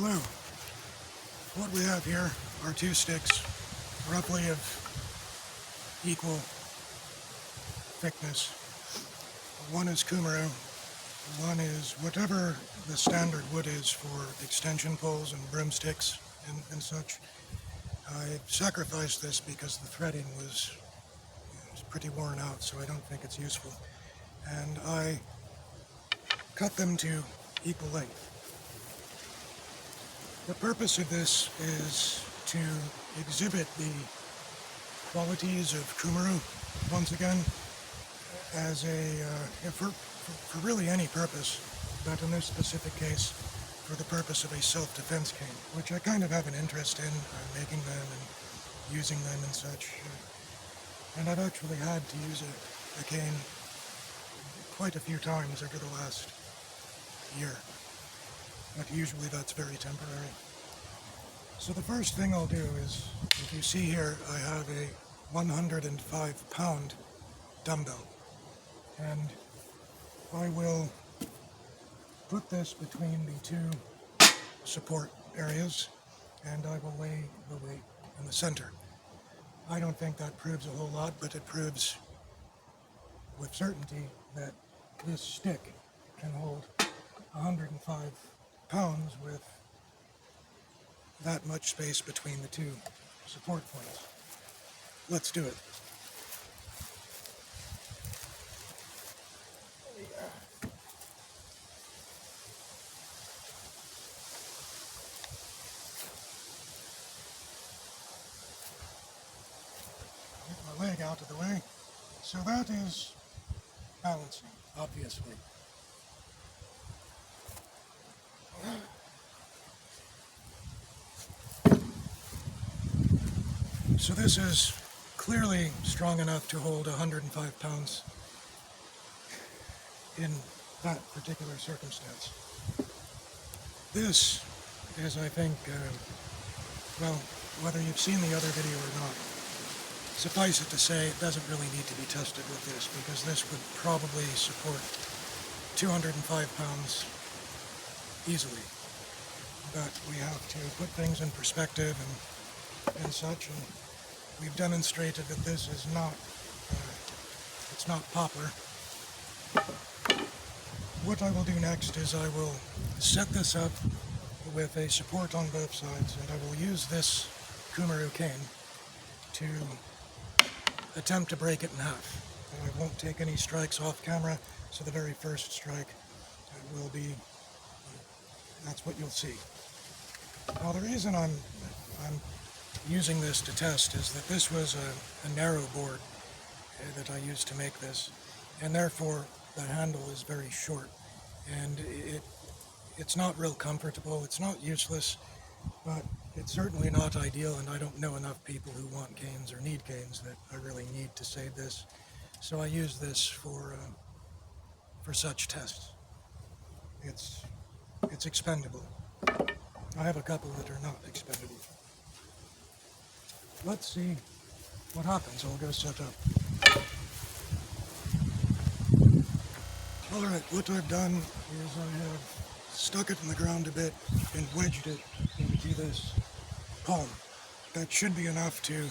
Hello. What we have here are two sticks, roughly of equal thickness. One is Cumaru, one is whatever the standard wood is for extension poles and broomsticks and such. I sacrificed this because the threading was pretty worn out, so I don't think it's useful. And I cut them to equal length. The purpose of this is to exhibit the qualities of Cumaru, once again, as for really any purpose, but in this specific case, for the purpose of a self-defense cane, which I kind of have an interest in, making them and using them and such. And I've actually had to use a cane quite a few times over the last year. But usually that's very temporary. So the first thing I'll do is, if you see here, I have a 105-pound dumbbell. And I will put this between the two support areas, and I will lay the weight in the center. I don't think that proves a whole lot, but it proves with certainty that this stick can hold 105 pounds with that much space between the two support points. Let's do it. Get my leg out of the way. So that is balancing, obviously. So this is clearly strong enough to hold 105 pounds in that particular circumstance. This is, I think, well, whether you've seen the other video or not, suffice it to say it doesn't really need to be tested with this, because this would probably support 205 pounds easily. But we have to put things in perspective and such, and we've demonstrated that this is not, it's not poplar. What I will do next is I will set this up with a support on both sides, and I will use this Cumaru cane to attempt to break it in half. And I won't take any strikes off camera, so the very first strike will be, that's what you'll see. Now the reason I'm using this to test is that this was a narrow board that I used to make this, and therefore the handle is very short, and it's not real comfortable. It's not useless, but it's certainly not ideal, and I don't know enough people who want canes or need canes that I really need to save this. So I use this for such tests. It's expendable. I have a couple that are not expendable. Let's see what happens. I'll go set up. Alright, what I've done is I have stuck it in the ground a bit and wedged it into this palm. That should be enough to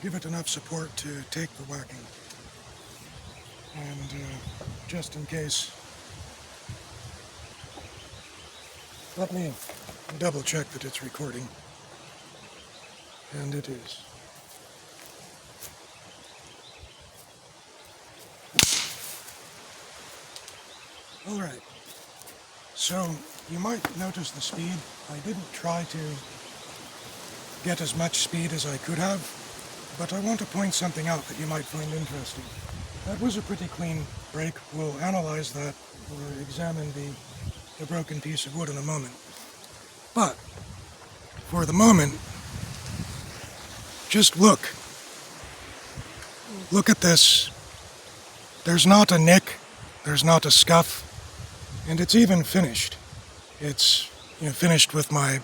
give it enough support to take the whacking. And just in case, let me double check that it's recording. And it is. Alright, so you might notice the speed. I didn't try to get as much speed as I could have, but I want to point something out that you might find interesting. That was a pretty clean break. We'll analyze that or examine the broken piece of wood in a moment. But for the moment, just look. Look at this. There's not a nick, there's not a scuff, and it's even finished. It's finished with my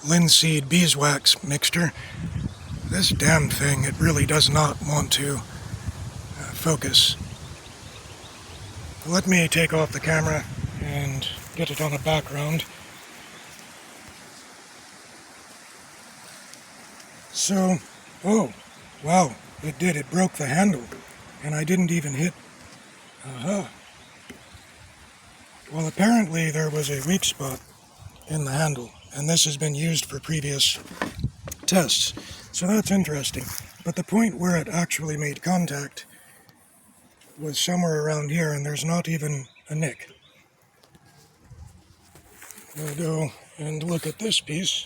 linseed beeswax mixture. This damn thing, it really does not want to focus. Let me take off the camera and get it on a background. So, oh, wow, it did. It broke the handle, and I didn't even hit. Well, apparently there was a weak spot in the handle, and this has been used for previous tests. So that's interesting. But the point where it actually made contact was somewhere around here, and there's not even a nick. We'll go and look at this piece.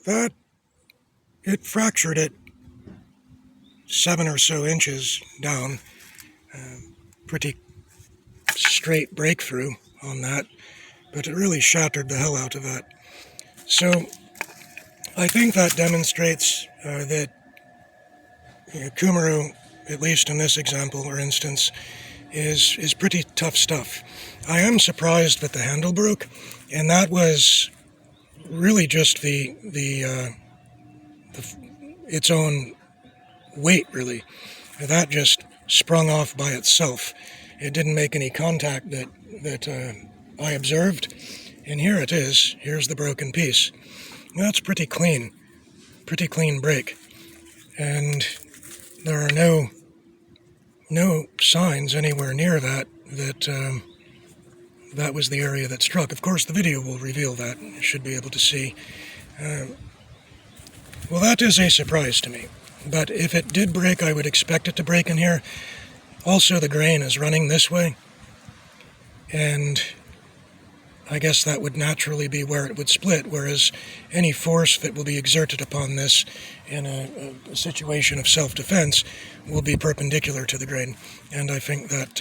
That, it fractured it 7 or so inches down. Pretty straight breakthrough on that, but it really shattered the hell out of that. So I think that demonstrates that Cumaru, at least in this example or instance, is pretty tough stuff. I am surprised that the handle broke, and that was really just its own weight, really. That just sprung off by itself. It didn't make any contact that I observed, and here it is. Here's the broken piece. That's pretty clean break, and there are no signs anywhere near that that was the area that struck. Of course, the video will reveal that. You should be able to see. Well, that is a surprise to me. But if it did break, I would expect it to break in here. Also, the grain is running this way, and I guess that would naturally be where it would split, whereas any force that will be exerted upon this in a situation of self-defense will be perpendicular to the grain, and I think that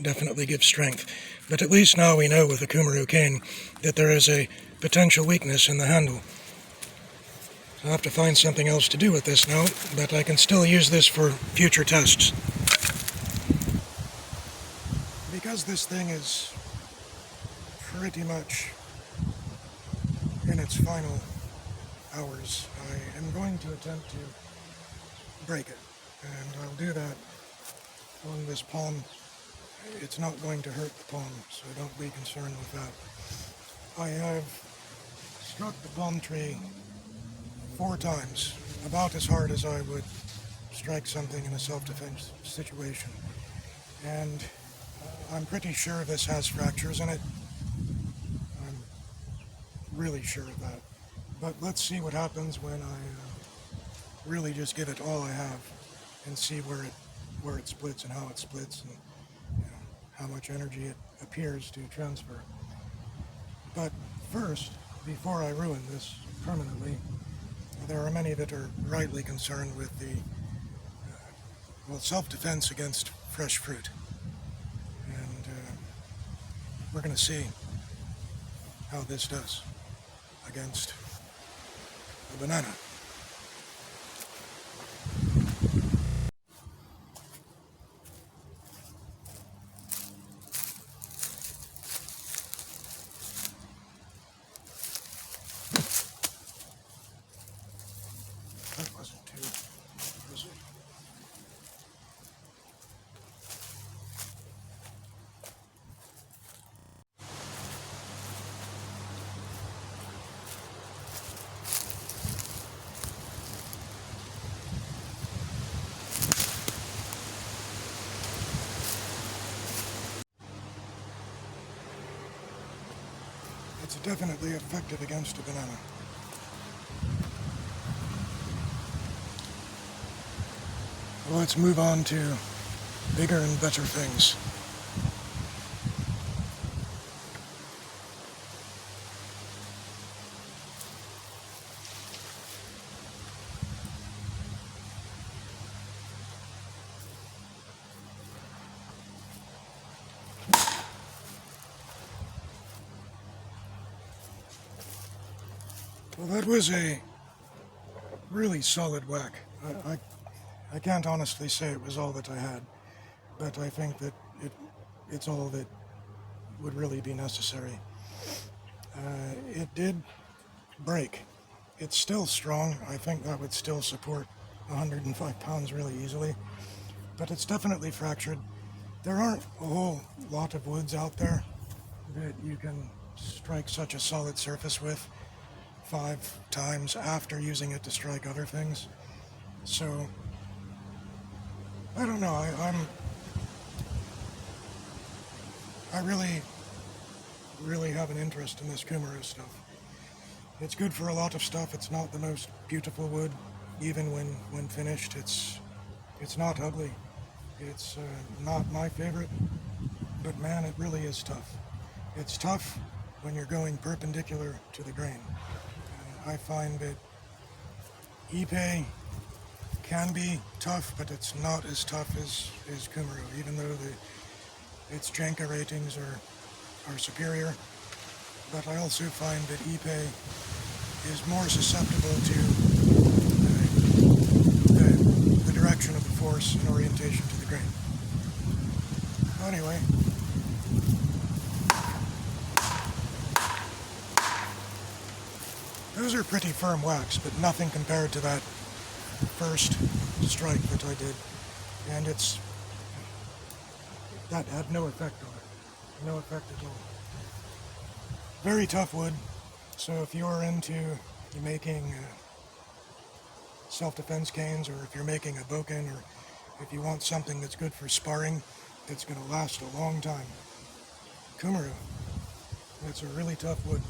definitely gives strength. But at least now we know with the Cumaru cane that there is a potential weakness in the handle. I'll have to find something else to do with this now, but I can still use this for future tests. Because this thing is pretty much in its final hours, I am going to attempt to break it, and I'll do that on this palm. It's not going to hurt the palm, so don't be concerned with that. I have struck the palm tree 4 times, about as hard as I would strike something in a self-defense situation, and I'm pretty sure this has fractures in it. I'm really sure of that. But let's see what happens when I really just give it all I have and see where it splits and how it splits, and how much energy it appears to transfer. But first, before I ruin this permanently, there are many that are rightly concerned with the self-defense against fresh fruit. And we're going to see how this does against a banana. That wasn't too, was it? It's definitely effective against a banana. Well, let's move on to bigger and better things. Well, that was a really solid whack. I can't honestly say it was all that I had, but I think that it's all that would really be necessary. It did break. It's still strong. I think that would still support 105 pounds really easily, but it's definitely fractured. There aren't a whole lot of woods out there that you can strike such a solid surface with 5 times after using it to strike other things. So, I don't know, I really have an interest in this Cumaru stuff. It's good for a lot of stuff. It's not the most beautiful wood, even when finished. It's not ugly. It's not my favorite, but man, it really is tough. It's tough when you're going perpendicular to the grain. I find that Ipe can be tough, but it's not as tough as Cumaru, even though its Janka ratings are superior. But I also find that Ipe is more susceptible to the direction of the force and orientation to the grain. Anyway, those are pretty firm whacks, but nothing compared to that first strike that I did. And that had no effect on it. No effect at all. Very tough wood, so if you're into making self-defense canes, or if you're making a boken, or if you want something that's good for sparring, that's going to last a long time, Cumaru, that's a really tough wood.